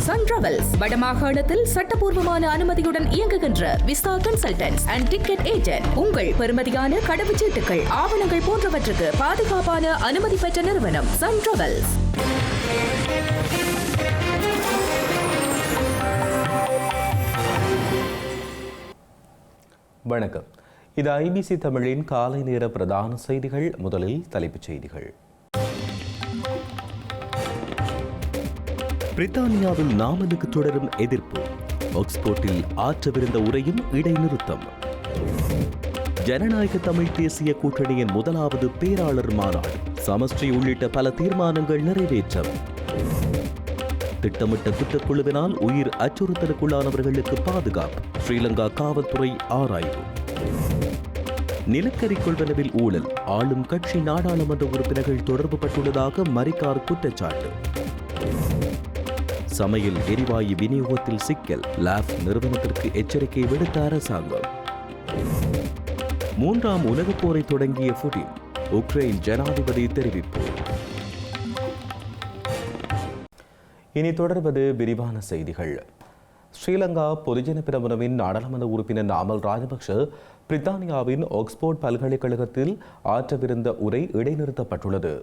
Sun travels வடமாகாணத்தில் சட்டபூர்வமான அனுமதியுடன் இயங்குகின்ற visa consultants and ticket agent. உங்கள் பெறுமதியான கடவுச்சீட்டுகள், ஆவணங்கள் போன்றவற்றுக்கு பாதுகாப்பான அனுமதி பெற்ற நிறுவனம் சன் டிராவல்ஸ். வணக்கம். இது ஐபிசி தமிழின் காலை நேர பிரதான செய்திகள். முதலில் தலைப்புச் செய்திகள். பிரித்தானியாவில் நாமலுக்கு தொடரும் எதிர்ப்பு. ஆக்ஸ்போர்ட்டில் ஆற்றவிருந்த உரையும் இடைநிறுத்தம். ஜனநாயக தமிழ் தேசிய கூட்டணியின் முதலாவது பேராளர் மாநாடு. சமஷ்டி உள்ளிட்ட பல தீர்மானங்கள் நிறைவேற்றம். திட்டமிட்ட குற்றக்குழுவினால் உயிர் அச்சுறுத்தலுக்குள்ளானவர்களுக்கு பாதுகாப்பு. ஸ்ரீலங்கா காவல்துறை ஆராய்வு. நிலக்கரி கொள்வனவில் ஊழல். ஆளும் கட்சி நாடாளுமன்ற உறுப்பினர்கள் தொடர்பு பட்டுள்ளதாக மரிக்கார் குற்றச்சாட்டு. சமையல் எரிவாயு விநியோகத்தில் சிக்கல். லாப் நிறுவனத்திற்கு எச்சரிக்கை விடுத்த அரசாங்கம். மூன்றாம் உலகப் போரை தொடங்கிய புடின். உக்ரைன் ஜனாதிபதி தெரிவிப்பு. இனி தொடர்வது விரிவான செய்திகள். ஸ்ரீலங்கா பொதுஜன பெரமுனவின் நாடாளுமன்ற உறுப்பினர் நாமல் ராஜபக்ஷ பிரித்தானியாவின் ஆக்ஸ்போர்ட் பல்கலைக்கழகத்தில் ஆற்றவிருந்த உரை இடைநிறுத்தப்பட்டுள்ளது.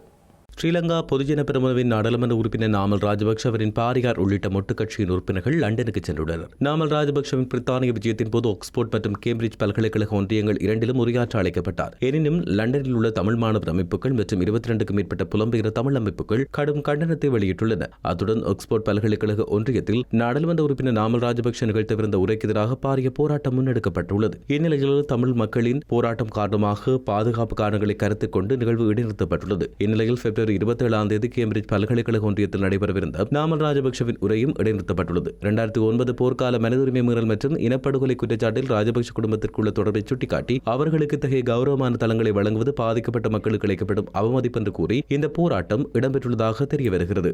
ஸ்ரீலங்கா பொதுஜன பெரமுனவின் நாடாளுமன்ற உறுப்பினர் நாமல் ராஜபக்ஷ அவரின் பாரியார் உள்ளிட்ட மொட்டு கட்சியின் உறுப்பினர்கள் லண்டனுக்கு சென்றுள்ளனர். நாமல் ராஜபக்ஷவின் பிரித்தானிய விஜயத்தின் போது ஆக்ஸ்போர்ட் மற்றும் கேம்பிரிட்ஜ் பல்கலைக்கழக ஒன்றியங்கள் இரண்டிலும் உரையாற்ற அழைக்கப்பட்டார். எனினும் லண்டனில் உள்ள தமிழ் மாணவர் அமைப்புகள் மற்றும் 22க்கும் மேற்பட்ட புலம்பெயர் தமிழ் அமைப்புகள் கடும் கண்டனத்தை வெளியிட்டுள்ளன. அத்துடன் ஆக்ஸ்போர்ட் பல்கலைக்கழக ஒன்றியத்தில் நாடாளுமன்ற உறுப்பினர் நாமல் ராஜபக்ஷ நிகழ்த்தவிருந்த உரைக்கு எதிராக பாரிய போராட்டம் முன்னெடுக்கப்பட்டுள்ளது. இந்நிலையில் தமிழ் மக்களின் போராட்டம் காரணமாக பாதுகாப்பு காரணங்களை கருத்தில் கொண்டு நிகழ்வு இடைநிறுத்தப்பட்டுள்ளது. இந்நிலையில் பிப்ரவரி 27ஆம் தேதி கேம்பிரிட்ஜ் பல்கலைக்கழக ஒன்றியத்தில் நடைபெறவிருந்த நாமல் ராஜபக்ஷவின் உரையும் இடைநிறுத்தப்பட்டுள்ளது. 2009 போர்க்கால மனித உரிமை மீறல் மற்றும் இனப்படுகொலை குற்றச்சாட்டில் ராஜபக்ஷ குடும்பத்திற்குள்ள தொடர்பை சுட்டிக்காட்டி அவர்களுக்கு இத்தகைய கௌரவமான தளங்களை வழங்குவது பாதிக்கப்பட்ட மக்களுக்கு அளிக்கப்படும் அவமதிப்பு என்று கூறி இந்த போராட்டம் இடம்பெற்றுள்ளதாக தெரிய வருகிறது.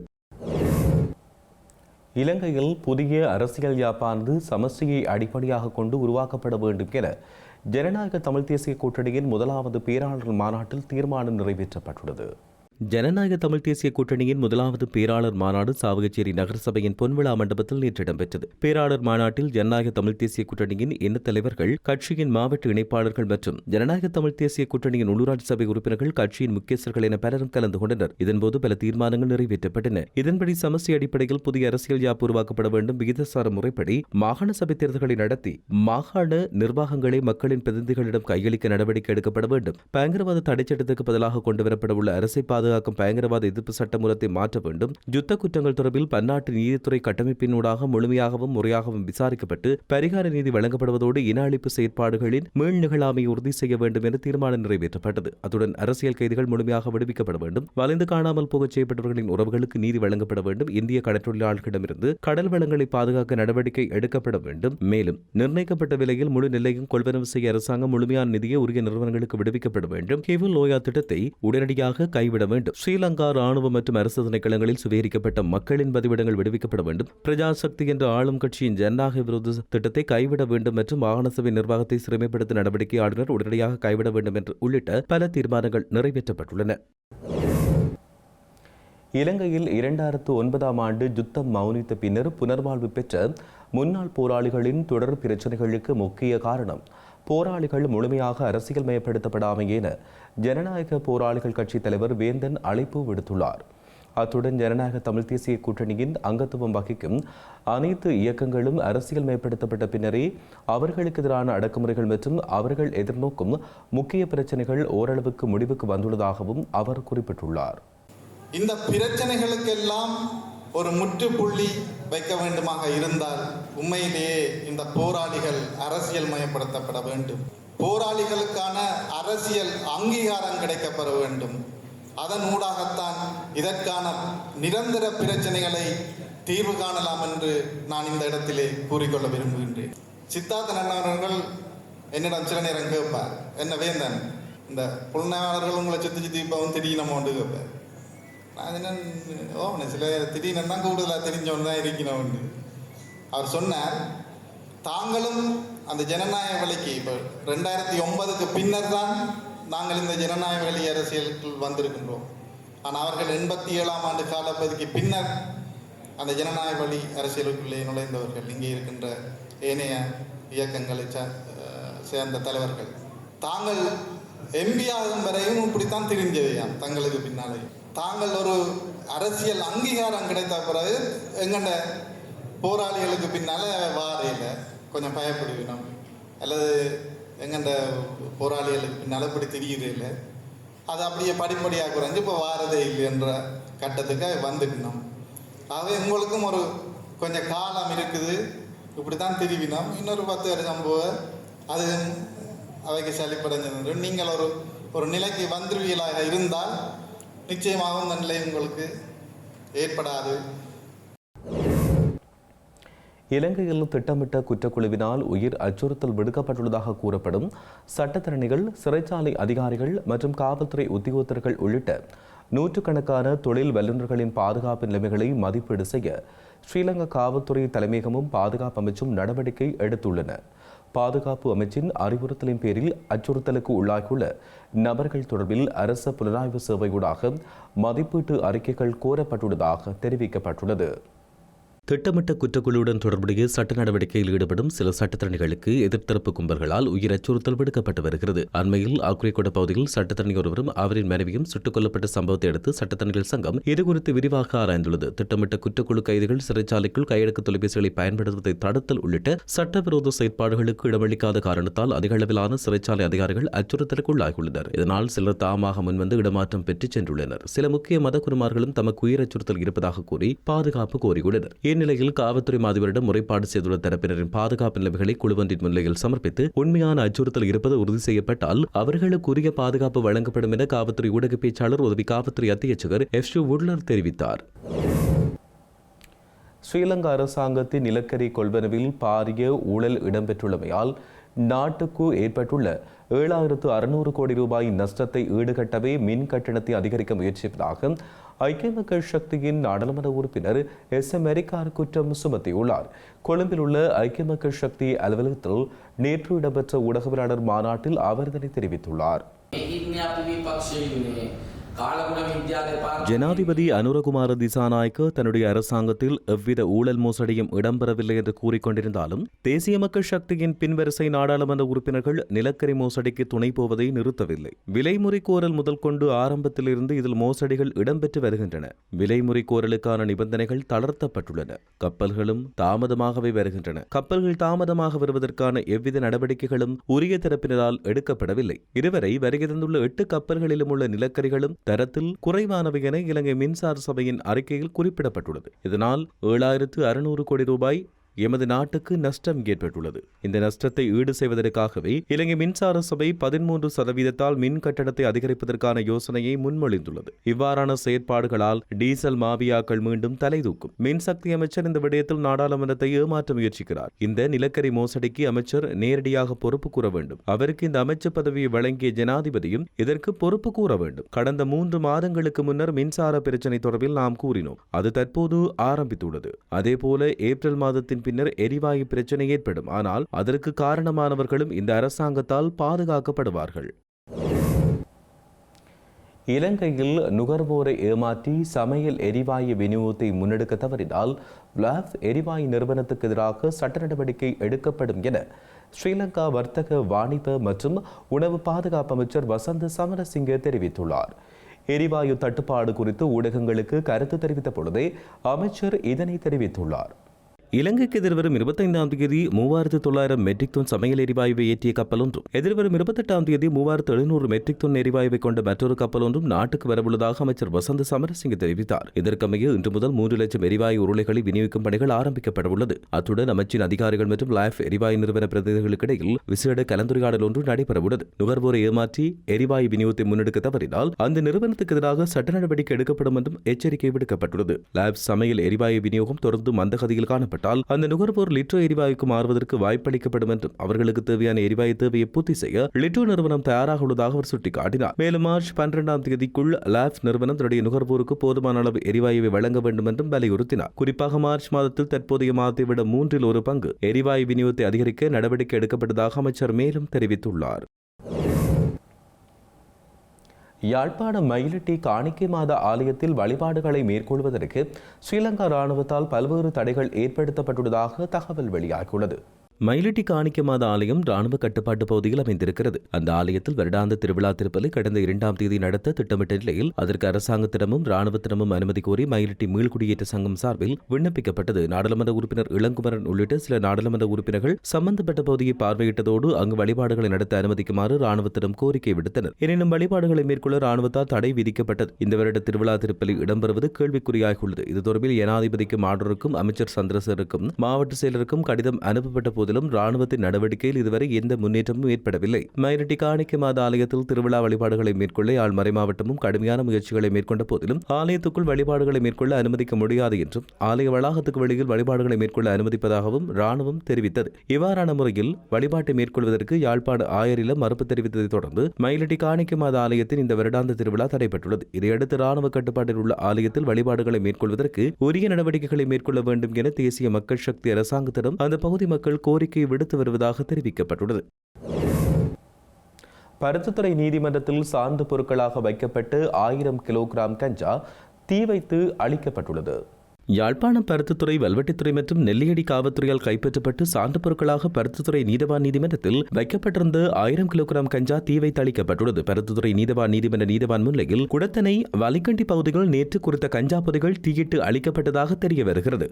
இலங்கையில் புதிய அரசியல் யாப்பானது சமஷ்டியை அடிப்படையாக கொண்டு உருவாக்கப்பட வேண்டும் என ஜனநாயக தமிழ் தேசிய கூட்டணியின் முதலாவது பேராளர் மாநாட்டில் தீர்மானம் நிறைவேற்றப்பட்டுள்ளது. ஜனநாயக தமிழ் தேசிய கூட்டணியின் முதலாவது பேராளர் மாநாடு சாவகச்சேரி நகரசபையின் பொன்விழா மண்டபத்தில் நேற்று இடம்பெற்றது. பேராளர் மாநாட்டில் ஜனநாயக தமிழ் தேசிய கூட்டணியின் எண்ண தலைவர்கள், கட்சியின் மாவட்ட இணைப்பாளர்கள் மற்றும் ஜனநாயக தமிழ் தேசிய கூட்டணியின் உள்ளூராட்சி சபை உறுப்பினர்கள், கட்சியின் முக்கியஸ்தர்கள் என பலரும் கலந்து கொண்டனர். இதன்போது பல தீர்மானங்கள் நிறைவேற்றப்பட்டன. இதன்படி சமஷ்டி அடிப்படையில் புதிய அரசியல் யாப்பு உருவாக்கப்பட வேண்டும். விகிதசார முறைப்படி மாகாண சபை தேர்தல்களை நடத்தி மாகாண நிர்வாகங்களை மக்களின் பிரதிநிதிகளிடம் கையளிக்க நடவடிக்கை எடுக்கப்பட வேண்டும். பயங்கரவாத தடைச்சட்டத்துக்கு பதிலாக கொண்டுவரப்பட உள்ள அரசை பயங்கரவாத எதிர்ப்பு சட்டமூலத்தை மாற்ற வேண்டும். யுத்த குற்றங்கள் தொடர்பில் பன்னாட்டு நீதித்துறை கட்டமைப்பினூடாக முழுமையாகவும் முறையாகவும் விசாரிக்கப்பட்டு பரிகார நீதி வழங்கப்படுவதோடு இன அழிப்பு செயற்பாடுகளின் மீள் நிகழாமையை உறுதி செய்ய வேண்டும் என தீர்மானம் நிறைவேற்றப்பட்டது. அத்துடன் அரசியல் கைதிகள் முழுமையாக விடுவிக்கப்பட வேண்டும். வளைந்து காணாமல் போகச் செய்யப்பட்டவர்களின் உறவுகளுக்கு நீதி வழங்கப்பட வேண்டும். இந்திய கடற்றொழிலாளர்களிடமிருந்து கடல் வளங்களை பாதுகாக்க நடவடிக்கை எடுக்கப்பட வேண்டும். மேலும் நிர்ணயிக்கப்பட்ட விலையில் முழு நெல்லையும் கொள்வனவு செய்ய அரசாங்கம் முழுமையான நிதியை உரிய நிறுவனங்களுக்கு விடுவிக்கப்பட வேண்டும். கேவல் லோயா திட்டத்தை உடனடியாக கைவிட வேண்டும். ஸ்ரீலங்கா ராணுவ மற்றும் அரசு திணைக்களங்களில் சுவீகரிக்கப்பட்ட மக்களின் பதிவிடங்கள் விடுவிக்கப்பட வேண்டும். பிரஜாசக்தி என்ற ஆளும் கட்சியின் ஜனநாயக விரோத திட்டத்தை கைவிட வேண்டும் மற்றும் மாகாண சபை நிர்வாகத்தை சிறுமைப்படுத்தும் நடவடிக்கை ஆளுநர் உடனடியாக கைவிட வேண்டும் என்று உள்ளிட்ட பல தீர்மானங்கள் நிறைவேற்றப்பட்டுள்ளன. இலங்கையில் 2009ஆம் ஆண்டு யுத்தம் மௌனித்த பின்னர் புனர்வாழ்வு பெற்ற முன்னாள் போராளிகளின் தொடர் பிரச்சினைகளுக்கு முக்கிய காரணம் போராளிகள் முழுமையாக அரசியல் மயப்படுத்தப்படாமை என ஜனநாயக போராளிகள் கட்சி தலைவர் வேந்தன் அழைப்பு விடுத்துள்ளார். அத்துடன் ஜனநாயக தமிழ் தேசிய கூட்டணியின் அங்கத்துவம் வகிக்கும் அனைத்து இயக்கங்களும் அரசியல் மயப்படுத்தப்பட்ட பின்னரே அவர்களுக்கு எதிரான அடக்குமுறைகள் மற்றும் அவர்கள் எதிர்நோக்கும் முக்கிய பிரச்சனைகள் ஓரளவுக்கு முடிவுக்கு வந்துள்ளதாகவும் அவர் குறிப்பிட்டுள்ளார். இந்த பிரச்சனைகளுக்கெல்லாம் ஒரு முற்றுப்புள்ளி வைக்க வேண்டுமாக இருந்தால் உண்மையிலேயே இந்த போராளிகள் அரசியல் மயப்படுத்தப்பட வேண்டும். போராளிகளுக்கான அரசியல் அங்கீகாரம் கிடைக்கப்பெற வேண்டும். அதன் ஊடாகத்தான் இதற்கான நிரந்தர பிரச்சனைகளை தீர்வு காணலாம் என்று நான் இந்த இடத்திலே கூறிக்கொள்ள விரும்புகின்றேன். சித்தார்த்தன் அவர்கள் என்னிடம் சில நேரம் கேட்பார், என்ன வேந்தன் இந்த புலனாளர்கள் உங்களை சுத்தி இப்பவும் திடீர்னு ஒன்று கேட்பார். சில திடீர்னு கூடுதலாக தெரிஞ்சவன் தான் இருக்கணும். அவர் சொன்னார், தாங்களும் அந்த ஜனநாயக வழிக்கு இப்போ 2009க்கு பின்னர் தான் நாங்கள் இந்த ஜனநாயக வழி அரசியலுக்குள் வந்திருக்கின்றோம். ஆனால் அவர்கள் 87ஆம் ஆண்டு காலப்பகுதிக்கு பின்னர் அந்த ஜனநாயக வழி அரசியலுக்குள்ளே நுழைந்தவர்கள், இங்கே இருக்கின்ற ஏனைய இயக்கங்களை சேர்ந்த தலைவர்கள், தாங்கள் எம்பி ஆகும் வரையும் இப்படித்தான் தெரிஞ்சவையாம். தங்களுக்கு பின்னாலே தாங்கள் ஒரு அரசியல் அங்கீகாரம் கிடைத்த பிறகு எங்கண்ட போராளிகளுக்கு பின்னால் வாரையில் கொஞ்சம் பயப்படுவினோம், அல்லது எங்கண்ட போராளிகளுக்கு பின்னால் இப்படி தெரியுது இல்லை, அது அப்படியே படிப்படியாக குறைஞ்சு இப்போ வாரதே இல்லை என்ற கட்டத்துக்கு வந்துக்கணும். ஆகவே உங்களுக்கும் ஒரு கொஞ்சம் காலம் இருக்குது, இப்படி தான் தெரிவினோம். இன்னொரு 10 வருஷம் போக அது அவைக்கு சளிப்படைஞ்சது. நீங்கள் ஒரு நிலைக்கு வந்துருவியலாக இருந்தால் நிச்சயமாக அந்த நிலை உங்களுக்கு ஏற்படாது. இலங்கையில் திட்டமிட்ட குற்றக்குழுவினால் உயிர் அச்சுறுத்தல் விடுக்கப்பட்டுள்ளதாக கூறப்படும் சட்டத்தரணிகள், சிறைச்சாலை அதிகாரிகள் மற்றும் காவல்துறை உத்தியோகத்தர்கள் உள்ளிட்ட நூற்றுக்கணக்கான தொழில் வல்லுநர்களின் பாதுகாப்பு நிலைமைகளை மதிப்பீடு செய்ய ஸ்ரீலங்கா காவல்துறை தலைமையகமும் பாதுகாப்பு அமைச்சும் நடவடிக்கை எடுத்துள்ளன. பாதுகாப்பு அமைச்சின் அறிவுறுத்தலின் பேரில் அச்சுறுத்தலுக்கு உள்ளாகியுள்ள நபர்கள் தொடர்பில் அரச புலனாய்வு சேவையூடாக மதிப்பீட்டு அறிக்கைகள் கோரப்பட்டுள்ளதாக தெரிவிக்கப்பட்டுள்ளது. திட்டமிட்ட குற்றக்குழுவுடன் தொடர்புடைய சட்ட நடவடிக்கையில் ஈடுபடும் சில சட்டத்தரணிகளுக்கு எதிர்த்தரப்பு கும்பல்களால் உயிர் அச்சுறுத்தல் விடுக்கப்பட்டு வருகிறது. அண்மையில் ஆக்குரைக்கோட பகுதியில் சட்டத்தரணி ஒருவரும் அவரின் மனைவியும் சுட்டுக் கொல்லப்பட்ட சம்பவத்தை அடுத்து சட்டத்தரணிகள் சங்கம் இதுகுறித்து விரிவாக ஆராய்ந்துள்ளது. திட்டமிட்ட குற்றக்குழு கைதிகள் சிறைச்சாலைக்குள் கையடக்க தொலைபேசிகளை பயன்படுத்துவதை தடுத்தல் உள்ளிட்ட சட்டவிரோத செயற்பாடுகளுக்கு இடமளிக்காத காரணத்தால் அதிக அளவிலான சிறைச்சாலை அதிகாரிகள் அச்சுறுத்தலுக்கு உள்ளாகியுள்ளனர். இதனால் சிலர் தாமாக முன்வந்து இடமாற்றம் பெற்றுச் சென்றுள்ளனர். சில முக்கிய மத குருமார்களும் தமக்கு உயிர் அச்சுறுத்தல் இருப்பதாக கூறி பாதுகாப்பு கோரியுள்ளனர். இந்நிலையில் காவல்துறை மாதிபரிடம் முறைப்பாடு செய்துள்ள தரப்பினரின் பாதுகாப்பு நிலைமைகளை குழுவொன்றின் முன்னிலையில் சமர்ப்பித்து உண்மையான அச்சுறுத்தல் இருப்பது உறுதி செய்யப்பட்டால் அவர்களுக்குரிய பாதுகாப்பு வழங்கப்படும் என காவல்துறை ஊடக பேச்சாளர் உதவி காவல்துறை அத்தியட்சகர் எஃப் வுட்லர் தெரிவித்தார். ஸ்ரீலங்கா அரசாங்கத்தின் நிலக்கரி கொள்வனவில் பாரிய ஊழல் இடம்பெற்றுள்ளமையால் நாட்டுக்கு ஏற்பட்டுள்ள 7,600 கோடி ரூபாய் நஷ்டத்தை ஈடுகட்டவே மின் கட்டணத்தை அதிகரிக்க முயற்சிப்பதாக ஐக்கிய மக்கள் சக்தியின் நாடாளுமன்ற உறுப்பினர் எஸ்.எம். மெரிக்கார் குற்றம் சுமத்தியுள்ளார். கொழும்பில் உள்ள ஐக்கிய மக்கள் சக்தி அலுவலகத்தில் நேற்று இடம்பெற்ற ஊடகவியலாளர் மாநாட்டில் அவர் இதனை தெரிவித்துள்ளார். ஜனாதிபதி அனுரகுமார திசாநாயக்க தன்னுடைய அரசாங்கத்தில் எவ்வித ஊழல் மோசடியும் இடம்பெறவில்லை என்று கூறிக்கொண்டிருந்தாலும் தேசிய மக்கள் சக்தியின் பின்வரிசை நாடாளுமன்ற உறுப்பினர்கள் நிலக்கரி மோசடிக்கு துணை போவதை நிறுத்தவில்லை. விலைமுறை கோரல் முதல் கொண்டு ஆரம்பத்திலிருந்து இதில் மோசடிகள் இடம்பெற்று வருகின்றன. விலைமுறை கோரலுக்கான நிபந்தனைகள் தளர்த்தப்பட்டுள்ளன. கப்பல்களும் தாமதமாகவே வருகின்றன. கப்பல்கள் தாமதமாக வருவதற்கான எவ்வித நடவடிக்கைகளும் உரிய தரப்பினரால் எடுக்கப்படவில்லை. இதுவரை வருகை தந்துள்ள 8 கப்பல்களிலும் உள்ள நிலக்கரிகளும் தரத்தில் குறைவானவை என இலங்கை மின்சார சபையின் அறிக்கையில் குறிப்பிடப்பட்டுள்ளது. இதனால் 7,600 கோடி ரூபாய் எமது நாட்டுக்கு நஷ்டம் ஏற்பட்டுள்ளது. இந்த நஷ்டத்தை ஈடு செய்வதற்காகவே இலங்கை மின்சார சபை 13% மின் கட்டணத்தை அதிகரிப்பதற்கான யோசனையை முன்மொழிந்துள்ளது. இவ்வாறான செயற்பாடுகளால் டீசல் மாபியாக்கள் மீண்டும் தலைதூக்கும். மின்சக்தி அமைச்சர் இந்த விடயத்தில் நாடாளுமன்றத்தை ஏமாற்ற முயற்சிக்கிறார். இந்த நிலக்கரி மோசடிக்கு அமைச்சர் நேரடியாக பொறுப்பு கூற வேண்டும். அவருக்கு இந்த அமைச்சர் பதவியை வழங்கிய ஜனாதிபதியும் இதற்கு பொறுப்பு கூற வேண்டும். கடந்த 3 மாதங்களுக்கு முன்னர் மின்சார பிரச்சினை தொடர்பில் நாம் கூறினோம். அது தற்போது ஆரம்பித்துள்ளது. அதேபோல ஏப்ரல் மாதத்தின் பின்னர் எரிவாயு பிரச்சனை ஏற்படும். ஆனால் அதற்கு காரணமானவர்களும் இந்த அரசாங்கத்தால் பாதுகாக்கப்படுவார்கள். இலங்கையில் நுகர்வோரை ஏமாற்றி சமையல் எரிவாயு விநியோகத்தை முன்னெடுக்க தவறினால் லாஃப் எரிவாயு நிறுவனத்துக்கு எதிராக சட்ட நடவடிக்கை எடுக்கப்படும் என ஸ்ரீலங்கா வர்த்தக வாணிப மற்றும் உணவு பாதுகாப்பு அமைச்சர் வசந்த சமரசிங்க தெரிவித்துள்ளார். எரிவாயு தட்டுப்பாடு குறித்து ஊடகங்களுக்கு கருத்து தெரிவித்த பொழுதே அமைச்சர் இதனை தெரிவித்துள்ளார். இலங்கைக்கு எதிர்வரும் 25ஆம் தேதி 3,900 மெட்ரிக் டன் சமையல் எரிவாயுவை ஏற்றிய கப்பல் ஒன்றும், எதிர்வரும் 28ஆம் தேதி 3,700 மெட்ரிக் டன் எரிவாயுவை கொண்ட மற்றொரு கப்பல் ஒன்றும் நாட்டுக்கு வரவுள்ளதாக அமைச்சர் வசந்த சமரசிங்க தெரிவித்தார். இதற்கமைய இன்று முதல் 3 லட்சம் எரிவாயு உருளைகளை விநியோகிக்கும் பணிகள் ஆரம்பிக்கப்பட உள்ளது. அத்துடன் அமைச்சின் அதிகாரிகள் மற்றும் லாஃப் எரிவாயு நிறுவன பிரதிநிதிகளுக்கு இடையில் விசேட கலந்துரையாடல் ஒன்று நடைபெறவுள்ளது. நுகர்வோரை ஏமாற்றி எரிவாயு விநியோகத்தை முன்னெடுக்க தவறினால் அந்த நிறுவனத்துக்கு எதிராக சட்ட நடவடிக்கை எடுக்கப்படும் என்றும் எச்சரிக்கை விடுக்கப்பட்டுள்ளது. லாஃப் சமையல் எரிவாயு விநியோகம் தொடர்ந்து மந்தகதியில் காணப்படும். அந்த நுகர்வோர் லிட்ரோ எரிவாயுக்கு மாறுவதற்கு வாய்ப்பளிக்கப்படும் என்றும் அவர்களுக்கு தேவையான எரிவாயு தேவையை பூர்த்தி செய்ய லிட்ரோ நிறுவனம் தயாராக உள்ளதாக அவர் சுட்டிக்காட்டினார். மேலும் மார்ச் 12ஆம் தேதிக்குள் லாஃப் நிறுவனம் தன்னுடைய நுகர்வோருக்கு போதுமான அளவு எரிவாயுவை வழங்க வேண்டும் என்றும் வலியுறுத்தினார். குறிப்பாக மார்ச் மாதத்தில் தற்போதைய மாதத்தை விட 1/3 பங்கு எரிவாயு விநியோகத்தை அதிகரிக்க நடவடிக்கை எடுக்கப்பட்டதாக அமைச்சர் மேலும் தெரிவித்துள்ளார். யாழ்ப்பாணம் மயிலிட்டி காணிக்கை மாதா ஆலயத்தில் வழிபாடுகளை மேற்கொள்வதற்கு ஸ்ரீலங்கா இராணுவத்தால் பல்வேறு தடைகள் ஏற்படுத்தப்பட்டுள்ளதாக தகவல் வெளியாகியுள்ளது. மயிலிட்டி காணிக்கை மாதா ஆலயம் ராணுவ கட்டுப்பாட்டு பகுதியில் அமைந்திருக்கிறது. அந்த ஆலயத்தில் வருடாந்த திருவிழா திருப்பலி கடந்த 2ஆம் தேதி நடத்த திட்டமிட்ட நிலையில் அதற்கு அரசாங்கத்திடமும் ராணுவத்திடமும் அனுமதி கோரி மயிலிட்டி மீள்குடியேற்ற சங்கம் சார்பில் விண்ணப்பிக்கப்பட்டது. நாடாளுமன்ற உறுப்பினர் இளங்குமரன் உள்ளிட்ட சில நாடாளுமன்ற உறுப்பினர்கள் சம்பந்தப்பட்ட பகுதியை பார்வையிட்டதோடு அங்கு வழிபாடுகளை நடத்த அனுமதிக்குமாறு ராணுவத்திடம் கோரிக்கை விடுத்தனர். எனினும் வழிபாடுகளை மேற்கொள்ள ராணுவத்தால் தடை விதிக்கப்பட்டது. இந்த வருட திருவிழா திருப்பலி இடம்பெறுவது கேள்விக்குறியாகியுள்ளது. இது தொடர்பில் ஜனாதிபதிக்கும் ஆளுநருக்கும் அமைச்சர் சந்திரசேகருக்கும் மாவட்ட செயலருக்கும் கடிதம் அனுப்பப்பட்ட போதிலும் ராணுவத்தின் நடவடிக்கையில் இதுவரை எந்த முன்னேற்றமும் ஏற்படவில்லை. மயிலிட்டி காணிக்கை மாதா ஆலயத்தில் திருவிழா வழிபாடுகளை மேற்கொள்ள யாழ் மறைமாவட்டமும் கடுமையான முயற்சிகளை மேற்கொண்ட போதிலும் ஆலயத்துக்குள் வழிபாடுகளை மேற்கொள்ள அனுமதிக்க முடியாது என்றும் ஆலய வளாகத்துக்கு வெளியில் வழிபாடுகளை மேற்கொள்ள அனுமதிப்பதாகவும் ராணுவம் தெரிவித்தது. இவ்வாறான முறையில் வழிபாட்டை மேற்கொள்வதற்கு யாழ்ப்பாண ஆயரில மறுப்பு தெரிவித்ததை தொடர்ந்து மயிலிட்டி காணிக்கை மாதா ஆலயத்தின் இந்த வருடாந்த திருவிழா தடைபட்டுள்ளது. இதையடுத்து ராணுவ கட்டுப்பாட்டில் உள்ள ஆலயத்தில் வழிபாடுகளை மேற்கொள்வதற்கு உரிய நடவடிக்கைகளை மேற்கொள்ள வேண்டும் என தேசிய மக்கள் சக்தி அரசாங்கத்திடம் அந்த பகுதி மக்கள் கோரிக்கை விடுத்து வருவதாக தெரிவிக்கப்பட்டுள்ளது. பருத்தித்துறை நீதிமன்றத்தில் சார்ந்த பொருட்களாக வைக்கப்பட்டு 1000 கிலோகிராம் கஞ்சா தீ வைத்து அளிக்கப்பட்டுள்ளது. யாழ்ப்பாணம் பருத்தித்துறை வல்வெட்டித்துறை மற்றும் நெல்லியடி காவல்துறையால் கைப்பற்றப்பட்டு சான்று பொருட்களாக பருத்தித்துறை நீதவான் நீதிமன்றத்தில் வைக்கப்பட்டிருந்த 1000 கிலோகிராம் கஞ்சா தீ வைத்து அளிக்கப்பட்டுள்ளது. பருத்தித்துறை நீதவான் நீதிமன்ற நீதவான் முன்னிலையில் குடத்தனை வலிக்கண்டி பகுதிகள் நேற்று குறித்த கஞ்சா பொதிகள் தீயிட்டு அளிக்கப்பட்டதாக தெரிய வருகிறது.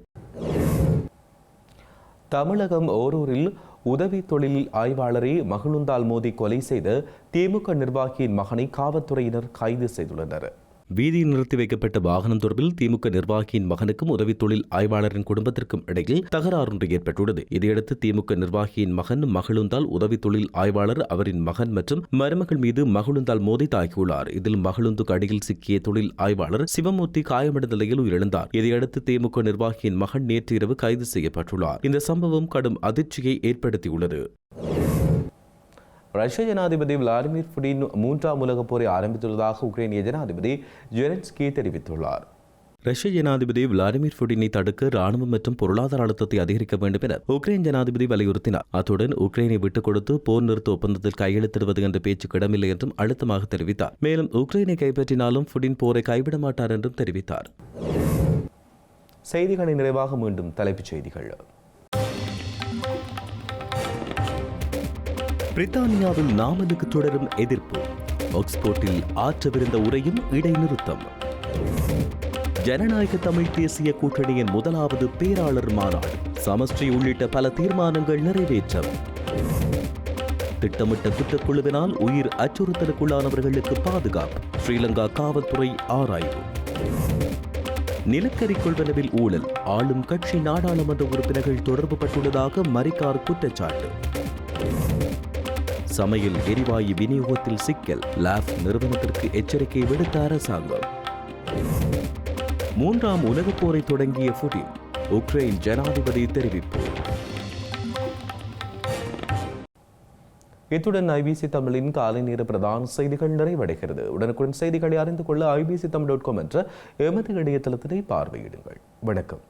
தமிழகம் ஓரூரில் உதவி தொழில் ஆய்வாளரை மகிழுந்தால் மோதி கொலை செய்த திமுக நிர்வாகியின் மகனை காவல்துறையினர் கைது செய்துள்ளனர். வீதியில் நிறுத்தி வைக்கப்பட்ட வாகனம் தொடர்பில் திமுக நிர்வாகியின் மகனுக்கும் உதவி தொழில் ஆய்வாளரின் குடும்பத்திற்கும் இடையில் தகராறு ஒன்று ஏற்பட்டுள்ளது. இதையடுத்து திமுக நிர்வாகியின் மகன் மகிழுந்தால் உதவி தொழில் ஆய்வாளர் அவரின் மகன் மற்றும் மருமகள் மீது மகிழுந்தால் மோதி தாக்கியுள்ளார். இதில் மகிழுந்துக்கு அடியில் சிக்கிய தொழில் ஆய்வாளர் சிவமூர்த்தி காயமடைந்த நிலையில் உயிரிழந்தார். இதையடுத்து திமுக நிர்வாகியின் மகன் நேற்று இரவு கைது செய்யப்பட்டுள்ளார். இந்த சம்பவம் கடும் அதிர்ச்சியை ஏற்படுத்தியுள்ளது. ரஷ்ய ஜனாதிபதி விளாடிமிர் புடின் 3ஆம் உலகப் போரை ஆரம்பித்துள்ளதாக உக்ரைனிய ஜனாதிபதி ஜெலன்ஸ்கி தெரிவித்துள்ளார். ரஷ்ய ஜனாதிபதி விளாடிமிர் புடினை தடுக்க ராணுவம் மற்றும் பொருளாதார அழுத்தத்தை அதிகரிக்க வேண்டும் என உக்ரைன் ஜனாதிபதி வலியுறுத்தினார். அத்துடன் உக்ரைனை விட்டுக் கொடுத்து போர் நிறுத்த ஒப்பந்தத்தில் கையெழுத்திடுவது என்ற பேச்சுக்கு இடமில்லை என்றும் அழுத்தமாக தெரிவித்தார். மேலும் உக்ரைனை கைப்பற்றினாலும் புடின் போரை கைவிட மாட்டார் என்றும் தெரிவித்தார். செய்திகளின் நிறைவாக மீண்டும் தலைப்புச் செய்திகள். பிரித்தானியாவில் நாமலுக்கு தொடரும் எதிர்ப்பு. ஆக்ஸ்போர்ட்டில் ஆற்றவிருந்த உரையும் இடைநிறுத்தம். ஜனநாயக தமிழ் தேசிய கூட்டணியின் முதலாவது பேராளர் மாநாடு. சமஷ்டி உள்ளிட்ட பல தீர்மானங்கள் நிறைவேற்றம். திட்டமிட்ட குற்றக்குழுவினால் உயிர் அச்சுறுத்தலுக்குள்ளானவர்களுக்கு பாதுகாப்பு. ஸ்ரீலங்கா காவல்துறை ஆராய்வு. நிலக்கரி கொள்வனவில் ஊழல். ஆளும் கட்சி நாடாளுமன்ற உறுப்பினர்கள் தொடர்பு பட்டுள்ளதாக மரிக்கார் குற்றச்சாட்டு. சமையல் எரிவாயு விநியோகத்தில் சிக்கல். லாப் நிறுவனத்திற்கு எச்சரிக்கை விடுத்த அரசாங்கம். 3ஆம் உலகப் போரை தொடங்கிய புடின். உக்ரைன் ஜனாதிபதி தெரிவிப்பு. இத்துடன் ஐபிசி தமிழின் காலை நேர பிரதான செய்திகள் நிறைவடைகிறது. உடனுக்குடன் செய்திகளை அறிந்து கொள்ள ibctamil.com என்ற எமது இணையதளத்தினை பார்வையிடுங்கள். வணக்கம்.